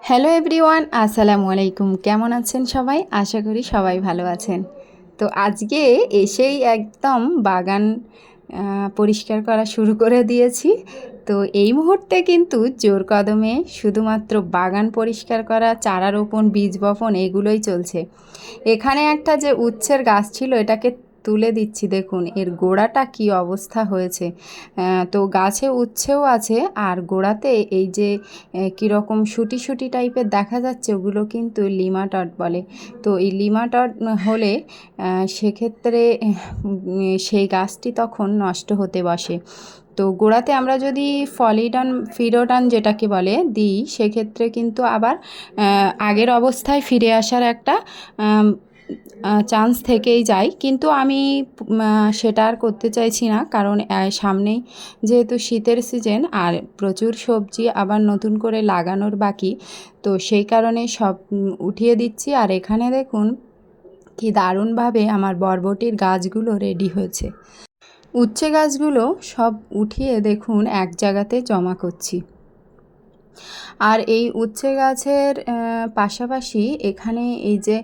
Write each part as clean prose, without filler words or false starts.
Hello everyone, আসসালামু আলাইকুম। কেমন আছেন সবাই? আশা করি সবাই ভালো আছেন। তো আজকে এসেই একদম বাগান পরিষ্কার করা শুরু করে দিয়েছি। তো এই মুহূর্তে কিন্তু জোর কদমে শুধুমাত্র বাগান পরিষ্কার করা, চারা রোপণ, বীজ বপন এগুলোই চলছে। এখানে একটা যে উচ্ছের গাছ ছিল এটাকে তুলে দিচ্ছি, দেখুন এর গোড়াটা কি অবস্থা হয়েছে। তো গাছে উচ্ছেও আছে, আর গোড়াতে এই যে কীরকম শুটি শুটি টাইপের দেখা যাচ্ছে ওগুলো কিন্তু লিমাটড বলে। তো এই লিমাটড হলে সেক্ষেত্রে সেই গাছটি তখন নষ্ট হতে বসে। তো গোড়াতে আমরা যদি ফিরোডান যেটাকে বলে দিই, সেক্ষেত্রে কিন্তু আবার আগের অবস্থায় ফিরে আসার একটা চান্স থেকেই যায়। কিন্তু আমি সেটা আর করতে চাইছি না, কারণ সামনেই যেহেতু শীতের সিজন আর প্রচুর সবজি আবার নতুন করে লাগানোর বাকি, তো সেই কারণে সব উঠিয়ে দিচ্ছি। আর এখানে দেখুন কি দারুণভাবে আমার বরবটির গাছগুলো রেডি হয়েছে। উচ্ছে গাছগুলো সব উঠিয়ে দেখুন এক জায়গাতে জমা করছি। আর এই উচ্ছে গাছের পাশাপাশি এখানে এই যে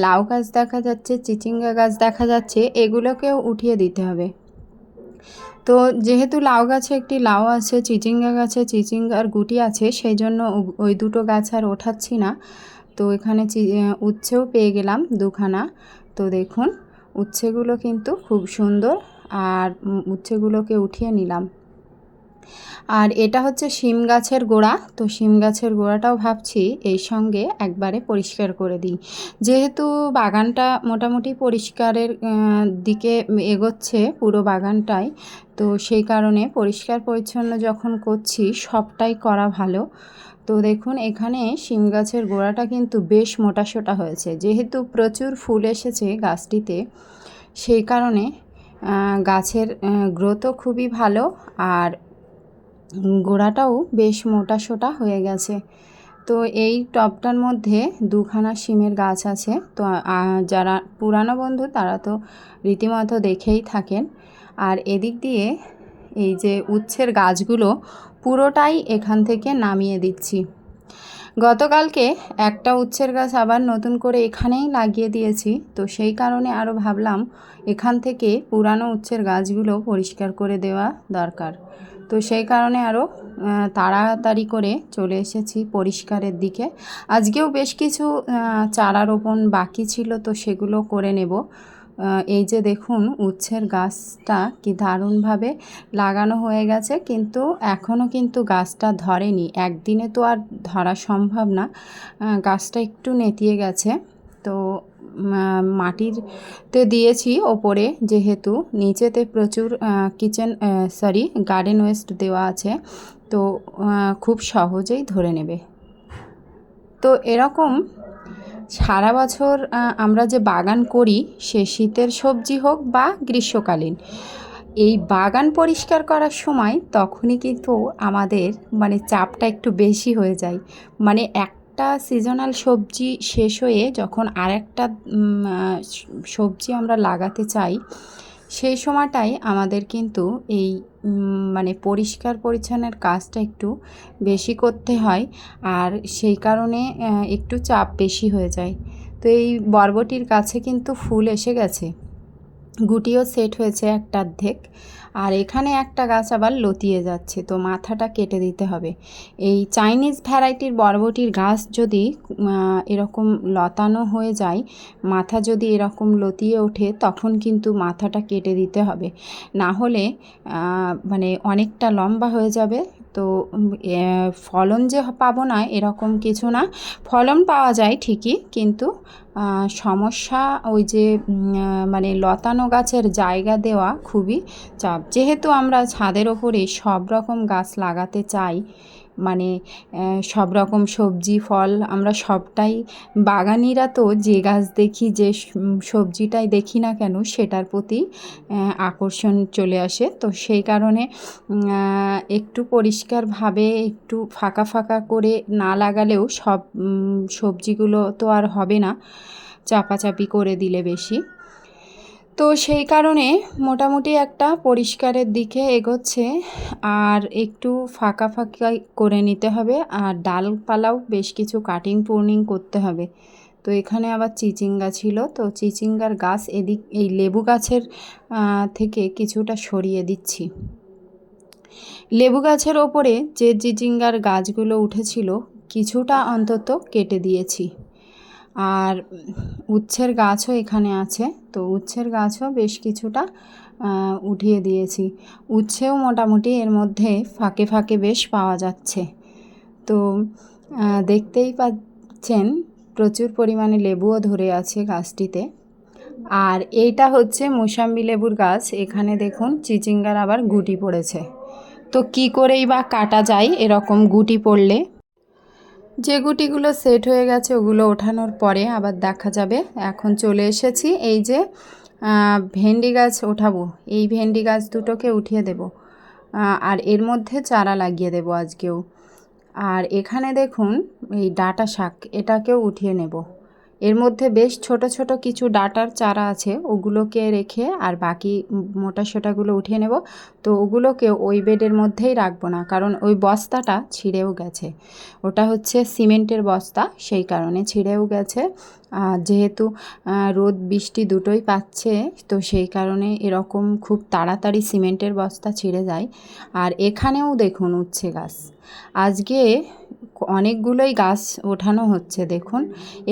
লাউ গাছ দেখা যাচ্ছে, চিচিঙ্গা গাছ দেখা যাচ্ছে, এগুলোকেও উঠিয়ে দিতে হবে। তো যেহেতু লাউ গাছে একটি লাউ আছে, চিচিঙ্গা গাছে চিচিঙ্গার গুটি আছে, সেই জন্য ওই দুটো গাছ আর ওঠাচ্ছি না। তো এখানে উচ্ছেও পেয়ে গেলাম দুখানা। তো দেখুন উচ্ছেগুলো কিন্তু খুব সুন্দর, আর উচ্ছেগুলোকে উঠিয়ে নিলাম। আর এটা হচ্ছে শিম গাছের গোড়া। তো শিম গাছের গোড়াটাও ভাবছি এই সঙ্গে একবারে পরিষ্কার করে দিই, যেহেতু বাগানটা মোটামুটি পরিষ্কারের দিকে এগোচ্ছে পুরো বাগানটাই। তো সেই কারণে পরিষ্কার পরিচ্ছন্ন যখন করছি সবটাই করা ভালো। তো দেখুন এখানে শিম গাছের গোড়াটা কিন্তু বেশ মোটাসোটা হয়েছে, যেহেতু প্রচুর ফুল এসেছে গাছটিতে, সেই কারণে গাছের গ্রোথও খুবই ভালো, আর গোড়াটাও বেশ মোটাসোটা হয়ে গেছে। তো এই টবটার মধ্যে দুখানা শিমের গাছ আছে। তো যারা পুরানো বন্ধু তারা তো রীতিমতো দেখেই থাকেন। আর এদিক দিয়ে এই যে উচ্ছের গাছগুলো পুরোটাই এখান থেকে নামিয়ে দিচ্ছি। গতকালকে একটা উচ্ছের গাছ আবার নতুন করে এখানেই লাগিয়ে দিয়েছি, তো সেই কারণে আরও ভাবলাম এখান থেকে পুরানো উচ্ছের গাছগুলো পরিষ্কার করে দেওয়া দরকার। তো সেই কারণে আরও তাড়াতাড়ি করে চলে এসেছি পরিষ্কারের দিকে। আজকেও বেশ কিছু চারা রোপণ বাকি ছিল, তো সেগুলো করে নেব। এই যে দেখুন উচ্ছের গাছটা কি দারুণভাবে লাগানো হয়ে গেছে, কিন্তু এখনও কিন্তু গাছটা ধরেনি। একদিনে তো আর ধরা সম্ভব না, গাছটা একটু নেতিয়ে গেছে। তো মাটিতে দিয়েছি ওপরে, যেহেতু নিচেতে প্রচুর গার্ডেন ওয়েস্ট দেওয়া আছে, তো খুব সহজেই ধরে নেবে। তো এরকম সারা বছর আমরা যে বাগান করি, সে শীতের সবজি হোক বা গ্রীষ্মকালীন, এই বাগান পরিষ্কার করার সময় তখনই কিন্তু আমাদের চাপটা একটু বেশি হয়ে যায়। একটা সিজনাল সবজি শেষ হয়ে যখন আরেকটা সবজি আমরা লাগাতে চাই, সেই সময়টাই আমাদের কিন্তু এই পরিষ্কার পরিচ্ছন্নের কাজটা একটু বেশি করতে হয়, আর সেই কারণে একটু চাপ বেশি হয়ে যায়। তো এই বরবটির কাছে কিন্তু ফুল এসে গেছে, গুটিও সেট হয়েছে একটা অর্ধেক, আর এখানে একটা গাছ আবার লতিয়ে যাচ্ছে, তো মাথাটা কেটে দিতে হবে। এই চাইনিজ ভ্যারাইটির বরবটির গাছ যদি এরকম লতানো হয়ে যায়, মাথা যদি এরকম লতিয়ে ওঠে, তখন কিন্তু মাথাটা কেটে দিতে হবে, না হলে অনেকটা লম্বা হয়ে যাবে। তো ফলন যে পাবো না এরকম কিছু না, ফলন পাওয়া যায় ঠিকই, কিন্তু সমস্যা ওই যে লতানো গাছের জায়গা দেওয়া খুবই চাপ। যেহেতু আমরা ছাদের ওপরে সব রকম গাছ লাগাতে চাই, সব রকম সবজি ফল আমরা সবটাই, বাগানিরা তো যে গাছ দেখি, যে সবজিটাই দেখি না কেন সেটার প্রতি আকর্ষণ চলে আসে। তো সেই কারণে একটু পরিষ্কারভাবে একটু ফাঁকা ফাঁকা করে না লাগালেও সব সবজিগুলো তো আর হবে না চাপাচাপি করে দিলে বেশি। তো সেই কারণে মোটামুটি একটা পরিষ্কারের দিকে এগোচ্ছে, আর একটু ফাঁকা ফাঁকা করে নিতে হবে, আর ডালপালাও বেশ কিছু কাটিং পূর্নিং করতে হবে। তো এখানে আবার চিচিঙ্গা ছিল, তো চিচিঙ্গার গাছ এই লেবু গাছের থেকে কিছুটা সরিয়ে দিচ্ছি। লেবু গাছের ওপরে যে চিচিঙ্গার গাছগুলো উঠেছিল কিছুটা অন্তত কেটে দিয়েছি। আর উচ্ছের গাছও এখানে আছে, তো উচ্ছের গাছও বেশ কিছুটা উঠিয়ে দিয়েছি। উচ্ছেও মোটামুটি এর মধ্যে ফাঁকে ফাঁকে বেশ পাওয়া যাচ্ছে। তো দেখতেই পাচ্ছেন প্রচুর পরিমাণে লেবুও ধরে আছে গাছটিতে। আর এইটা হচ্ছে মুসাম্বি লেবুর গাছ। এখানে দেখুন চিচিঙ্গার আবার গুটি পড়েছে। তো কি করেই বা কাটা যায় এরকম গুটি পড়লে? যে গুটিগুলো সেট হয়ে গেছে ওগুলো ওঠানোর পরে আবার দেখা যাবে। এখন চলে এসেছি এই যে ভেন্ডি গাছ ওঠাবো, এই ভেন্ডি গাছ দুটোকে উঠিয়ে দেব, আর এর মধ্যে চারা লাগিয়ে দেব আজকেও। আর এখানে দেখুন এই ডাঁটা শাক, এটাকেও উঠিয়ে নেব। এর মধ্যে বেশ ছোট ছোট কিছু ডাঁটার চারা আছে, ওগুলোকে রেখে আর বাকি মোটা সোটাগুলো উঠিয়ে নেব। তো ওগুলোকে ওই বেডের মধ্যেই রাখবো না, কারণ ওই বস্তাটা ছিঁড়েও গেছে। ওটা হচ্ছে সিমেন্টের বস্তা, সেই কারণে ছিঁড়েও গেছে। যেহেতু রোদ বৃষ্টি দুটোই পাচ্ছে, তো সেই কারণে এরকম খুব তাড়াতাড়ি সিমেন্টের বস্তা ছিঁড়ে যায়। আর এখানেও দেখুন উচ্ছে গাছ, আজকে অনেকগুলোই গাছ ওঠানো হচ্ছে। দেখুন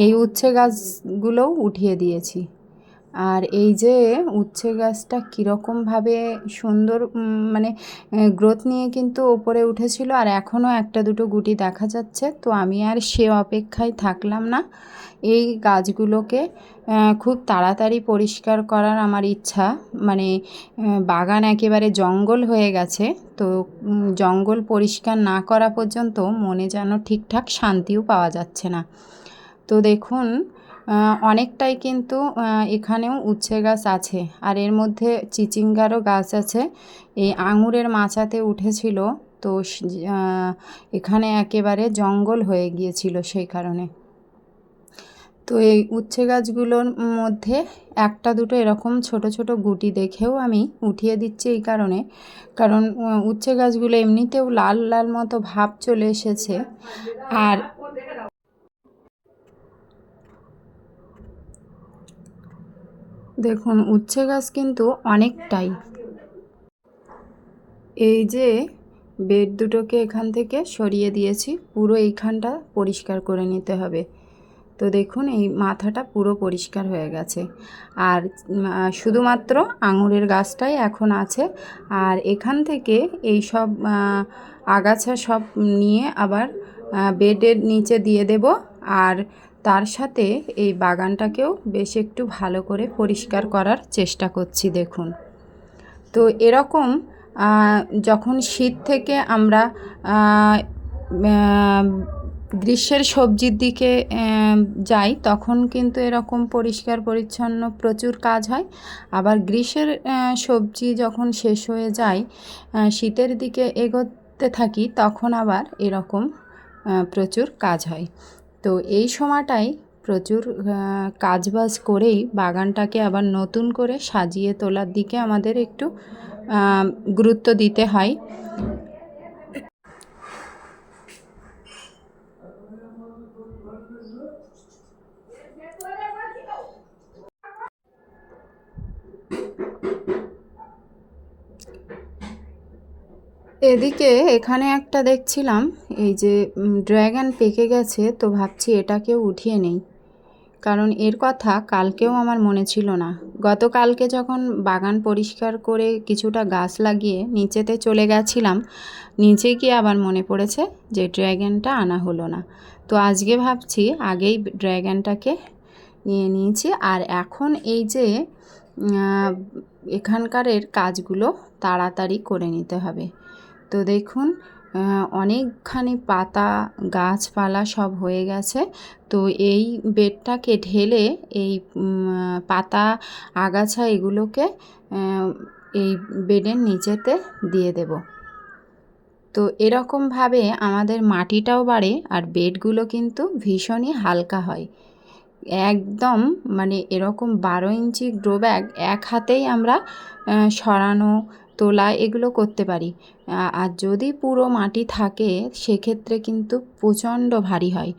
এই উচ্ছে গাছগুলোও উঠিয়ে দিয়েছি। আর এই যে উচ্ছে গাছটা কীরকমভাবে সুন্দর মানে গ্রোথ নিয়ে কিন্তু ওপরে উঠেছিল, আর এখনও একটা দুটো গুটি দেখা যাচ্ছে। তো আমি আর সে অপেক্ষায় থাকলাম না, এই গাছগুলোকে খুব তাড়াতাড়ি পরিষ্কার করার আমার ইচ্ছা। মানে বাগান একেবারে জঙ্গল হয়ে গেছে, তো জঙ্গল পরিষ্কার না করা পর্যন্ত মনে যেন ঠিকঠাক শান্তিও পাওয়া যাচ্ছে না। তো দেখুন অনেকটাই কিন্তু এখানেও উচ্ছে গাছ আছে, আর এর মধ্যে চিচিঙ্গারও গাছ আছে। এই আঙুরের মাচাতে উঠেছিল, তো এখানে একেবারে জঙ্গল হয়ে গিয়েছিল সেই কারণে। তো এই উচ্ছে গাছগুলোর মধ্যে একটা দুটো এরকম ছোট ছোট গুটি দেখেও আমি উঠিয়ে দিচ্ছি, এই কারণে কারণ উচ্ছে গাছগুলো এমনিতেও লাল লাল মতো ভাব চলে এসেছে। আর দেখুন উচ্ছে গাছ কিন্তু অনেকটাই। এই যে বেড দুটোকে এখান থেকে সরিয়ে দিয়েছি, পুরো এইখানটা পরিষ্কার করে নিতে হবে। তো দেখুন এই মাথাটা পুরো পরিষ্কার হয়ে গেছে, আর শুধুমাত্র আঙুরের গাছটাই এখন আছে। আর এখান থেকে এই সব আগাছা সব নিয়ে আবার বেডের নিচে দিয়ে দেব। আর তার সাথে এই বাগানটাকেও বেশ একটু ভালো করে পরিষ্কার করার চেষ্টা করছি। দেখুন তো এরকম যখন শীত থেকে আমরা গ্রীষ্মের সবজির দিকে যাই, তখন কিন্তু এরকম পরিষ্কার পরিচ্ছন্ন প্রচুর কাজ হয়। আবার গ্রীষ্মের সবজি যখন শেষ হয়ে যায়, শীতের দিকে এগোতে থাকি, তখন আবার এরকম প্রচুর কাজ হয়। তো এই সময়টাই প্রচুর কাজবাজ করেই বাগানটাকে আবার নতুন করে সাজিয়ে তোলার দিকে আমাদের একটু গুরুত্ব দিতে হয়। এদিকে এখানে একটা দেখছিলাম এই যে ড্র্যাগন পেকে গেছে, তো ভাবছি এটাকেও উঠিয়ে নেই, কারণ এর কথা কালকেও আমার মনে ছিল না। গতকালকে যখন বাগান পরিষ্কার করে কিছুটা গাছ লাগিয়ে নিচেতে চলে গেছিলাম, নিচে গিয়ে আবার মনে পড়েছে যে ড্র্যাগনটা আনা হলো না। তো আজকে ভাবছি আগেই ড্র্যাগনটাকে নিয়ে নিয়েছি। আর এখন এই যে এখানকারের কাজগুলো তাড়াতাড়ি করে নিতে হবে। তো দেখুন অনেকখানি পাতা গাছপালা সব হয়ে গেছে। তো এই বেডটাকে ঢেলে এই পাতা আগাছা এগুলোকে এই বেডের নিচেতে দিয়ে দেব। তো এরকমভাবে আমাদের মাটিটাও বাড়ে, আর বেডগুলো কিন্তু ভীষণই হালকা হয়। একদম মানে এরকম 12 ইঞ্চি গ্রো ব্যাগ এক হাতেই আমরা সরানো তোলা এগুলো করতে পারি। আর যদি পুরো মাটি থাকে সেক্ষেত্রে কিন্তু প্রচণ্ড ভারী হয়।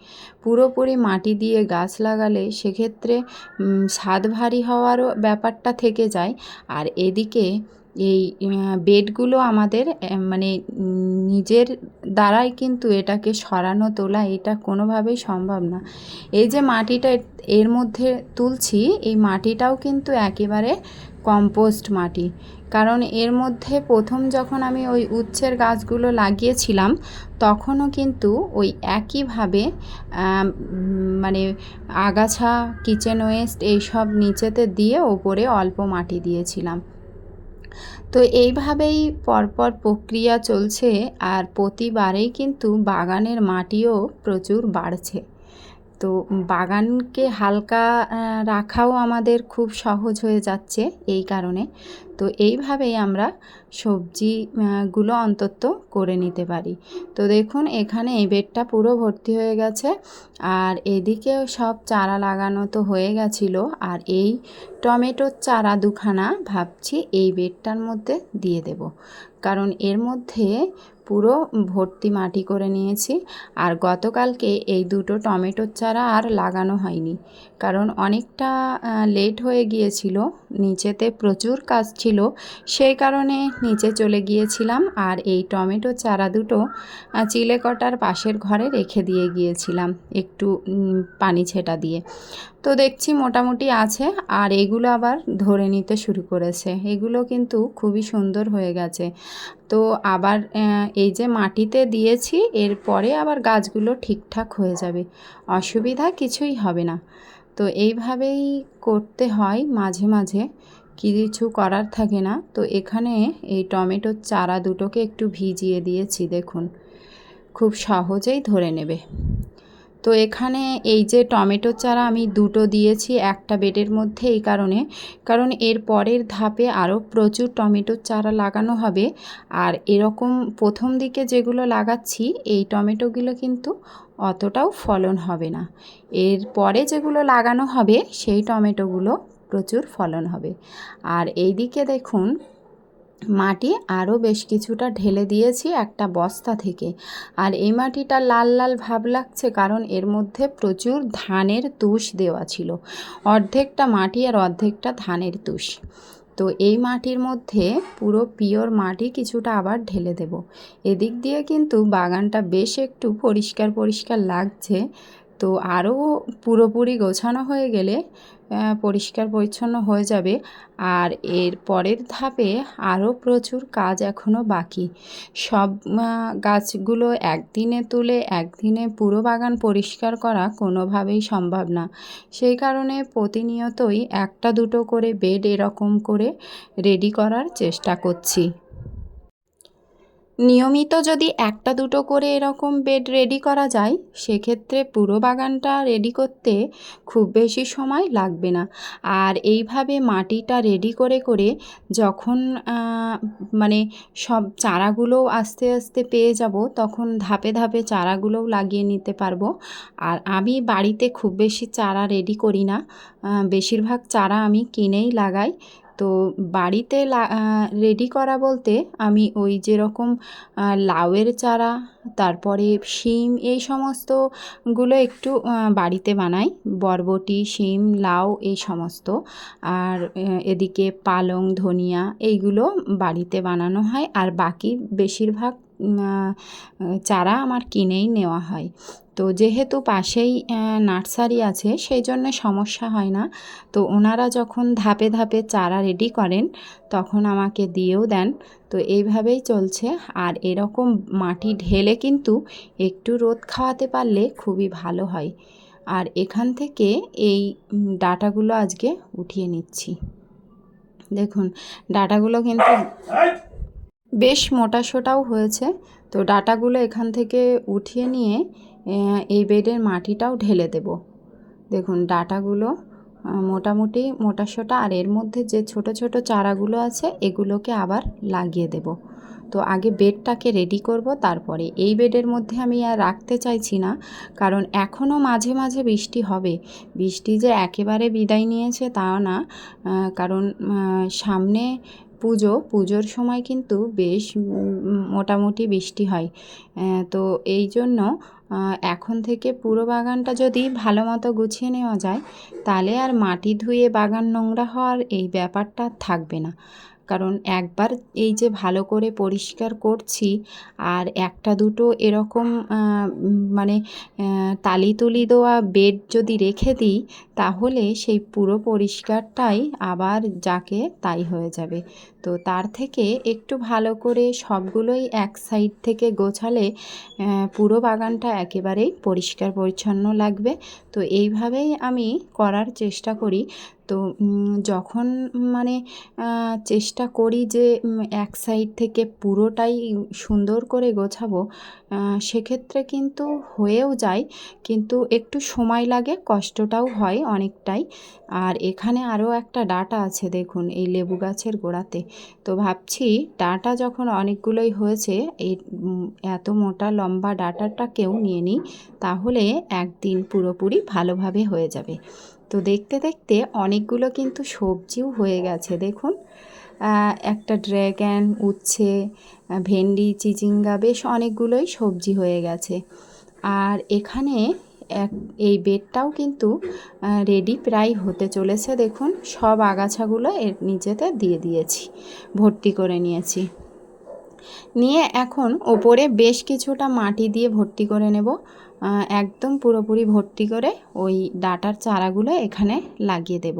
পুরোপুরি মাটি দিয়ে গাছ লাগালে সেক্ষেত্রে ছাদ ভারী হওয়ারও ব্যাপারটা থেকে যায়। আর এদিকে এই বেডগুলো আমাদের মানে নিজের দ্বারাই কিন্তু এটাকে সরানো তোলা এটা কোনোভাবেই সম্ভব না। এই যে মাটিটা এর মধ্যে তুলছি, এই মাটিটাও কিন্তু একেবারে কম্পোস্ট মাটি। কারণ এর মধ্যে প্রথম যখন আমি ওই উচ্ছের গাছগুলো লাগিয়েছিলাম তখনও কিন্তু ওই একইভাবে মানে আগাছা, কিচেন ওয়েস্ট এইসব নিচেতে দিয়ে ওপরে অল্প মাটি দিয়েছিলাম। তো এইভাবেই পরপর প্রক্রিয়া চলছে, আর প্রতিবারেই কিন্তু বাগানের মাটিও প্রচুর বাড়ছে। তো বাগানকে হালকা রাখাও আমাদের খুব সহজ হয়ে যাচ্ছে এই কারণে। তো এইভাবেই আমরা সবজিগুলো অন্তত করে নিতে পারি। তো দেখুন এখানে এই বেডটা পুরো ভর্তি হয়ে গেছে, আর এদিকেও সব চারা লাগানো তো হয়ে গেছিলো। আর এই টমেটোর চারা দুখানা ভাবছি এই বেডটার মধ্যে দিয়ে দেব, কারণ এর মধ্যে পুরো ভর্তি মাটি করে নিয়েছি। আর গতকালকে এই দুটো টমেটোর চারা আর লাগানো হয়নি, কারণ অনেকটা লেট হয়ে গিয়েছিল, নিচেতে প্রচুর কাজ ছিল, সেই কারণে নিচে চলে গিয়েছিলাম। আর এই টমেটো চারা দুটো চিলেকটার পাশের ঘরে রেখে দিয়ে গিয়েছিলাম একটু পানি ছেটা দিয়ে। তো দেখছি মোটামুটি আছে, আর এগুলো আবার ধরে নিতে শুরু করেছে। এগুলো কিন্তু খুবই সুন্দর হয়ে গেছে। তো আবার এই যে মাটিতে দিয়েছি এরপরে আবার গাছগুলো ঠিকঠাক হয়ে যাবে, অসুবিধা কিছুই হবে না। তো এইভাবেই করতে হয়, মাঝে মাঝে কিছু করার থাকে না। তো এখানে এই টমেটোর চারা দুটোকে একটু ভিজিয়ে দিয়েছি, দেখুন খুব সহজেই ধরে নেবে। তো এখানে এই যে টমেটোর চারা আমি দুটো দিয়েছি একটা বেডের মধ্যে, এই কারণ এর পরের ধাপে আরও প্রচুর টমেটোর চারা লাগানো হবে। আর এরকম প্রথম দিকে যেগুলো লাগাচ্ছি এই টমেটোগুলো কিন্তু অতটাও ফলন হবে না, এর পরে যেগুলো লাগানো হবে সেই টমেটোগুলো প্রচুর ফলন হবে। আর এই দিকে দেখুন মাটি আরও বেশ কিছুটা ঢেলে দিয়েছি একটা বস্তা থেকে। আর এই মাটিটা লাল লাল ভাব লাগছে কারণ এর মধ্যে প্রচুর ধানের তুষ দেওয়া ছিল, অর্ধেকটা মাটি আর অর্ধেকটা ধানের তুষ। তো এই মাটির মধ্যে পুরো পিওর মাটি কিছুটা আবার ঢেলে দেব। এদিক দিয়ে কিন্তু বাগানটা বেশ একটু পরিষ্কার পরিষ্কার লাগছে। তো আরও পুরোপুরি গোছানো হয়ে গেলে পরিষ্কার পরিচ্ছন্ন হয়ে যাবে। আর এর পরের ধাপে আরও প্রচুর কাজ এখনও বাকি। সব গাছগুলো একদিনে তুলে একদিনে পুরো বাগান পরিষ্কার করা কোনোভাবেই সম্ভব না, সেই কারণে প্রতিনিয়তই একটা দুটো করে বেড এরকম করে রেডি করার চেষ্টা করছি। নিয়মিত যদি একটা দুটো করে এরকম বেড রেডি করা যায় সেক্ষেত্রে পুরো বাগানটা রেডি করতে খুব বেশি সময় লাগবে না। আর এইভাবে মাটিটা রেডি করে করে যখন মানে সব চারাগুলোও আস্তে আস্তে পেয়ে যাব তখন ধাপে ধাপে চারাগুলোও লাগিয়ে নিতে পারবো। আর আমি বাড়িতে খুব বেশি চারা রেডি করি না, বেশিরভাগ চারা আমি কিনেই লাগাই। তো বাড়িতে রেডি করা বলতে আমি ওই যেরকম লাউয়ের চারা, তারপরে শিম, এই সমস্তগুলো একটু বাড়িতে বানাই, বরবটি, শিম, লাউ এই সমস্ত। আর এদিকে পালং, ধনিয়া এইগুলো বাড়িতে বানানো হয়। আর বাকি বেশিরভাগ চারা আমার কিনেই নেওয়া হয়। তো যেহেতু পাশেই নার্সারি আছে সেই জন্য সমস্যা হয় না। তো ওনারা যখন ধাপে ধাপে চারা রেডি করেন তখন আমাকে দিয়েও দেন। তো এইভাবেই চলছে। আর এরকম মাটি ঢেলে কিন্তু একটু রোদ খাওয়াতে পারলে খুবই ভালো হয়। আর এখান থেকে এই ডাঁটাগুলো আজকে উঠিয়ে নিচ্ছি। দেখুন ডাঁটাগুলো কিন্তু বেশ মোটাসোটাও হয়েছে। তো ডাঁটাগুলো এখান থেকে উঠিয়ে নিয়ে এই বেডের মাটিটাও ঢেলে দেব। দেখুন ডাঁটাগুলো মোটামুটি মোটাসোটা, আর এর মধ্যে যে ছোট ছোট চারাগুলো আছে এগুলোকে আবার লাগিয়ে দেব। তো আগে বেডটাকে রেডি করব, তারপরে এই বেডের মধ্যে আমি আর রাখতে চাইছি না, কারণ এখনও মাঝে মাঝে বৃষ্টি হবে। বৃষ্টি যে একেবারে বিদায় নিয়েছে তা না, কারণ সামনে পুজোর সময় কিন্তু বেশ মোটামুটি বৃষ্টি হয়। তো এই জন্য এখন থেকে পুরো বাগানটা যদি ভালো মতো গুছিয়ে নেওয়া যায়, তাহলে আর মাটি ধুয়ে বাগান নোংরা হওয়ার এই ব্যাপারটা থাকবে না। কারণ একবার এই যে ভালো করে পরিষ্কার করছি, আর একটা দুটো এরকম মানে তালি তুলি দেওয়া বেড যদি রেখে দিই, তাহলে সেই পুরো পরিষ্কারটাই আবার যাকে তাই হয়ে যাবে। তো তার থেকে একটু ভালো করে সবগুলোই এক সাইড থেকে গোছালে পুরো বাগানটা একেবারেই পরিষ্কার পরিচ্ছন্ন লাগবে। তো এইভাবেই আমি করার চেষ্টা করি। তো যখন মানে চেষ্টা করি যে এক সাইড থেকে পুরোটাই সুন্দর করে গোছাবো, সেক্ষেত্রে কিন্তু হয়েও যায়, কিন্তু একটু সময় লাগে, কষ্টটাও হয় অনেকটাই। আর এখানে আরও একটা ডাঁটা আছে দেখুন, এই লেবু গাছের গোড়াতে। তো ভাবছি ডাঁটা যখন অনেকগুলোই হয়েছে, এই এত মোটা লম্বা ডাঁটাটাকেও নিয়ে নিই, তাহলে একদিন পুরোপুরি ভালোভাবে হয়ে যাবে। তো দেখতে দেখতে অনেকগুলো কিন্তু সবজিও হয়ে গেছে দেখুন। একটা ড্র্যাগন, উচ্ছে, ভেন্ডি, চিচিঙ্গা, বেশ অনেকগুলোই সবজি হয়ে গেছে। আর এখানে এই বেডটাও কিন্তু রেডি প্রায় হতে চলেছে দেখুন। সব আগাছাগুলো এর নিচেতে দিয়ে দিয়েছি, ভর্তি করে নিয়েছি। নিয়ে এখন ওপরে বেশ কিছুটা মাটি দিয়ে ভর্তি করে নেব, একদম পুরোপুরি ভর্তি করে ওই ডাঁটার চারাগুলো এখানে লাগিয়ে দেব।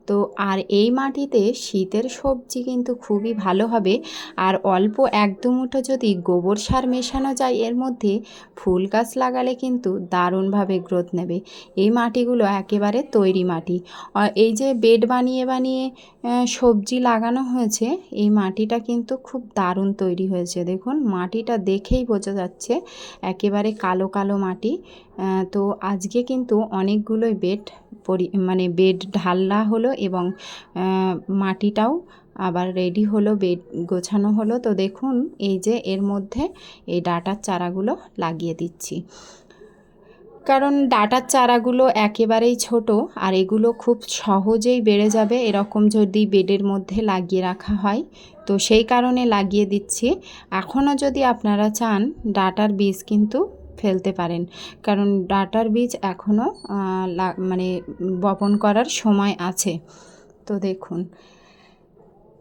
তো আর এই মাটিতে শীতের সবজি কিন্তু খুবই ভালো হবে। আর অল্প এক দু মুঠো যদি গোবর সার মেশানো যায় এর মধ্যে, ফুল গাছ লাগালে কিন্তু দারুণভাবে গ্রোথ নেবে। এই মাটিগুলো একেবারে তৈরি মাটি। এই যে বেড বানিয়ে বানিয়ে সবজি লাগানো হয়েছে, এই মাটিটা কিন্তু খুব দারুণ তৈরি হয়েছে দেখুন। মাটিটা দেখেই বোঝা যাচ্ছে একেবারে কালো কালো মাটি। তো আজকে কিন্তু অনেকগুলোই বেড ঢালা হলো এবং মাটিটাও আবার রেডি হলো, বেড গোছানো হলো। তো দেখুন এই যে এর মধ্যে এই ডাঁটার চারাগুলো লাগিয়ে দিচ্ছি, কারণ ডাঁটার চারাগুলো একেবারেই ছোট, আর এগুলো খুব সহজেই বেড়ে যাবে এরকম যদি বেডের মধ্যে লাগিয়ে রাখা হয়। তো সেই কারণে লাগিয়ে দিচ্ছি। এখনও যদি আপনারা চান ডাঁটার বীজ কিন্তু ফেলতে পারেন, কারণ ডাঁটার বীজ এখনও মানে বপন করার সময় আছে। তো দেখুন,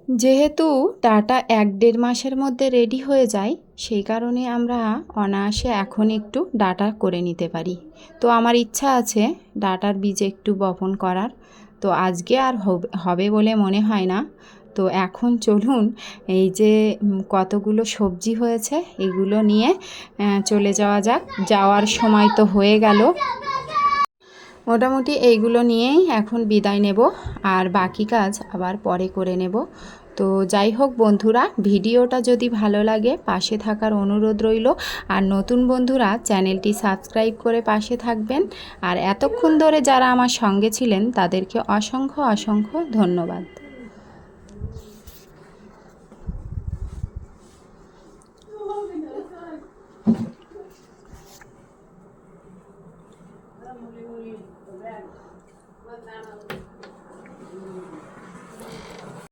যেহেতু ডাঁটা 1-1.5 মাসের মধ্যে রেডি হয়ে যায়, সেই কারণে আমরা অনায়াসে এখন একটু ডাঁটা করে নিতে পারি। তো আমার ইচ্ছা আছে ডাঁটার বীজ একটু বপন করার, তো আজকে আর হবে বলে মনে হয় না। তো এখন চলুন, এই যে কতগুলো সবজি হয়েছে এগুলো নিয়ে চলে যাওয়া যাক। যাওয়ার সময় তো হয়ে গেল, মোটামুটি এইগুলো নিয়েই এখন বিদায় নেব, আর বাকি কাজ আবার পরে করে নেব। তো যাই হোক বন্ধুরা, ভিডিওটা যদি ভালো লাগে পাশে থাকার অনুরোধ রইল। আর নতুন বন্ধুরা চ্যানেলটি সাবস্ক্রাইব করে পাশে থাকবেন। আর এতক্ষণ ধরে যারা আমার সঙ্গে ছিলেন তাদেরকে অসংখ্য অসংখ্য ধন্যবাদ।